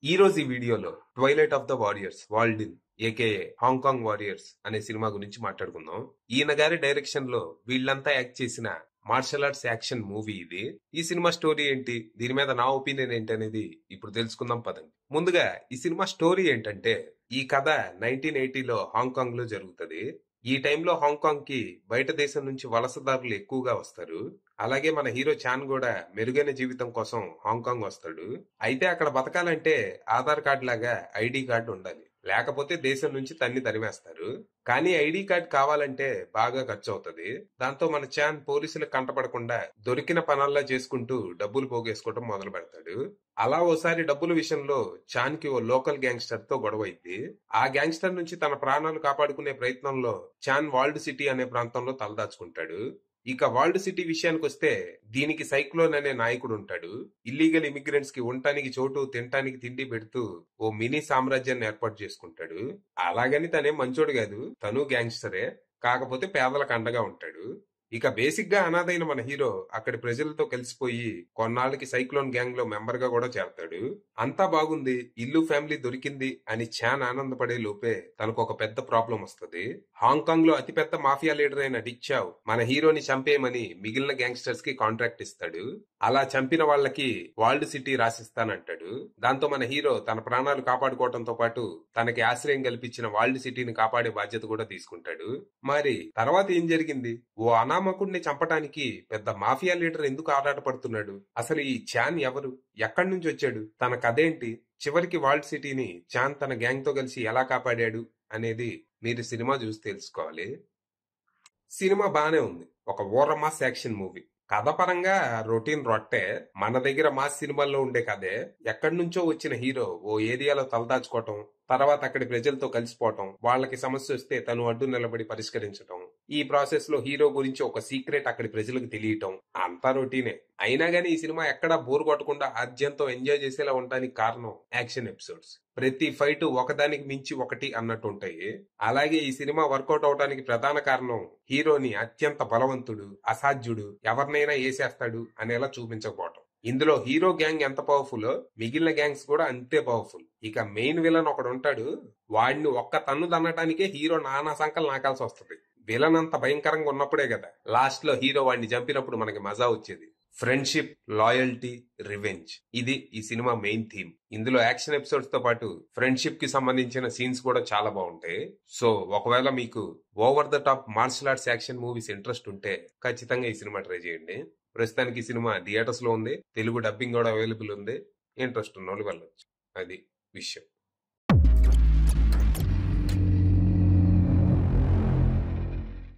ఈ రోజు ఈ వీడియోలో twilight of the warriors walled in AKA Hong Kong warriors అనే సినిమా గురించి మాట్లాడుకుందాం. ఈయన గారి డైరెక్షన్ లో వీళ్ళంతా యాక్ట్ చేసిన మార్షల్ ఆర్ట్స్ యాక్షన్ మూవీ ఇది. ఈ సినిమా స్టోరీ ఏంటి, దీని మీద నా ఒపీనియన్ ఏంటి అనేది ఇప్పుడు తెలుసుకుందాం పదండి. ముందుగా ఈ సినిమా స్టోరీ ఏంటంటే, ఈ కథ 1980లో హాంకాంగ్ లో జరుగుతుంది. ఈ టైంలో హాంకాంగ్ కి బయట దేశం నుంచి వలసదారులు ఎక్కువగా వస్తారు. అలాగే మన హీరో చాన్ కూడా మెరుగైన జీవితం కోసం హాంకాంగ్ వస్తాడు. అయితే అక్కడ బతకాలంటే ఆధార్ కార్డ్ లాగా ఐడి కార్డు ఉండాలి, లేకపోతే దేశం నుంచి తన్ని తరిమేస్తారు. కానీ ఐడి కార్డ్ కావాలంటే బాగా ఖర్చు అవుతుంది. దాంతో మన చాన్ పోలీసులకు కంటపడకుండా దొరికిన పనల్లా చేసుకుంటూ డబ్బులు పోగేసుకోవడం మొదలు పెడతాడు. అలా ఓసారి డబ్బుల విషయంలో చాన్ కి ఓ లోకల్ గ్యాంగ్స్టర్ తో గొడవ అయింది. ఆ గ్యాంగ్స్టర్ నుంచి తన ప్రాణాలు కాపాడుకునే ప్రయత్నంలో చాన్ వాల్డ్ సిటీ అనే ప్రాంతంలో తలదాచుకుంటాడు. ఇక వాల్డ్ సిటీ విషయానికి వస్తే, దీనికి సైక్లోన్ అనే నాయకుడు ఉంటాడు. ఇల్లీగల్ ఇమిగ్రెంట్స్ కి ఉండటానికి చోటు, తినటానికి తిండి పెడుతూ ఓ మినీ సామ్రాజ్యాన్ని ఏర్పాటు చేసుకుంటాడు. అలాగని తనేం మంచోడు కాదు, తను గ్యాంగ్స్టరే, కాకపోతే పేదలకు అండగా ఉంటాడు. ఇక బేసిక్ గా అనాథైన మన హీరో అక్కడి ప్రజలతో కలిసిపోయి కొన్నాళ్ళకి సైక్లోన్ గ్యాంగ్ లో మెంబర్ గా కూడా చేరతాడు. అంతా బాగుంది, ఇల్లు ఫ్యామిలీ దొరికింది అని చాన్ ఆనందపడే లోపే తనకు ఒక పెద్ద ప్రాబ్లం వస్తుంది. హాంకాంగ్ లో అతిపెద్ద మాఫియా లీడర్ అయిన డిక్ చావ్ మన హీరోని చంపేయమని మిగిలిన గ్యాంగ్స్టర్స్ కి కాంట్రాక్ట్ ఇస్తాడు. అలా చంపిన వాళ్ళకి వాల్డ్ సిటీ రాసిస్తానంటాడు. దాంతో మన హీరో తన ప్రాణాలు కాపాడుకోవడంతో పాటు తనకి ఆశ్రయం కల్పించిన వాల్డ్ సిటీని కాపాడే బాధ్యత కూడా తీసుకుంటాడు. మరి తర్వాత ఏం జరిగింది? ఓ అనామకుడిని చంపటానికి పెద్ద మాఫియా లీడర్ ఎందుకు ఆరాటపడుతున్నాడు? అసలు ఈ చాన్ ఎవరు, ఎక్కడి నుంచి వచ్చాడు, తన కథేంటి, చివరికి వాల్డ్ సిటీని చాన్ తన గ్యాంగ్ తో కలిసి ఎలా కాపాడాడు అనేది మీరు సినిమా చూసి తెలుసుకోవాలి. సినిమా బానే ఉంది, ఒక ఓర మాస్ యాక్షన్ మూవీ. కథ పరంగా రొటీన్ రొట్టే, మన దగ్గర మాస్ సినిమాల్లో ఉండే కథే. ఎక్కడి నుంచో వచ్చిన హీరో ఓ ఏరియాలో తలదాచుకోవటం, తర్వాత అక్కడి ప్రజలతో కలిసిపోవటం, వాళ్ళకి సమస్య వస్తే తను అడ్డు నిలబడి పరిష్కరించటం, ఈ ప్రాసెస్ లో హీరో గురించి ఒక సీక్రెట్ అక్కడి ప్రజలకు తెలియటం, అంతా రొటీనే. అయినా గానీ ఈ సినిమా ఎక్కడా బోర్ కొట్టకుండా ఆద్యంతో ఎంజాయ్ చేసేలా ఉండడానికి కారణం యాక్షన్ ఎపిసోడ్స్. ప్రతి ఫైట్ ఒకదానికి మించి ఒకటి అన్నట్టు ఉంటాయి. అలాగే ఈ సినిమా వర్కౌట్ అవడానికి ప్రధాన కారణం హీరోని అత్యంత బలవంతుడు, అసాధ్యుడు, ఎవరినైనా వేసేస్తాడు అనేలా చూపించకపోవటం. ఇందులో హీరో గ్యాంగ్ ఎంత పవర్ఫుల్, మిగిలిన గ్యాంగ్స్ కూడా అంతే పవర్ఫుల్. ఇక మెయిన్ విలన్ ఒకడు ఉంటాడు, వాడిని ఒక్క తన్ను తన్నటానికే హీరో నానా సంకలు నాకాల్సి వస్తుంది. విలన్ అంత భయంకరంగా ఉన్నప్పుడే కదా లాస్ట్ లో హీరో వాడిని చంపినప్పుడు మనకి మజా వచ్చేది. ఫ్రెండ్షిప్, లాయల్టీ, రివెంజ్, ఇది ఈ సినిమా మెయిన్ థీమ్. ఇందులో యాక్షన్ ఎపిసోడ్స్ తో పాటు ఫ్రెండ్షిప్ కి సంబంధించిన సీన్స్ కూడా చాలా బాగుంటాయి. సో ఒకవేళ మీకు over the top martial arts action movies interest ఉంటే ఖచ్చితంగా ఈ సినిమా ట్రై చేయండి. ప్రస్తుతానికి ఈ సినిమా థియేటర్స్ లో ఉంది, తెలుగు డబ్బింగ్ కూడా అవైలబుల్ ఉంది. ఇంట్రెస్ట్ ఉన్న వాళ్ళు వెళ్ళొచ్చు, అది విషయం.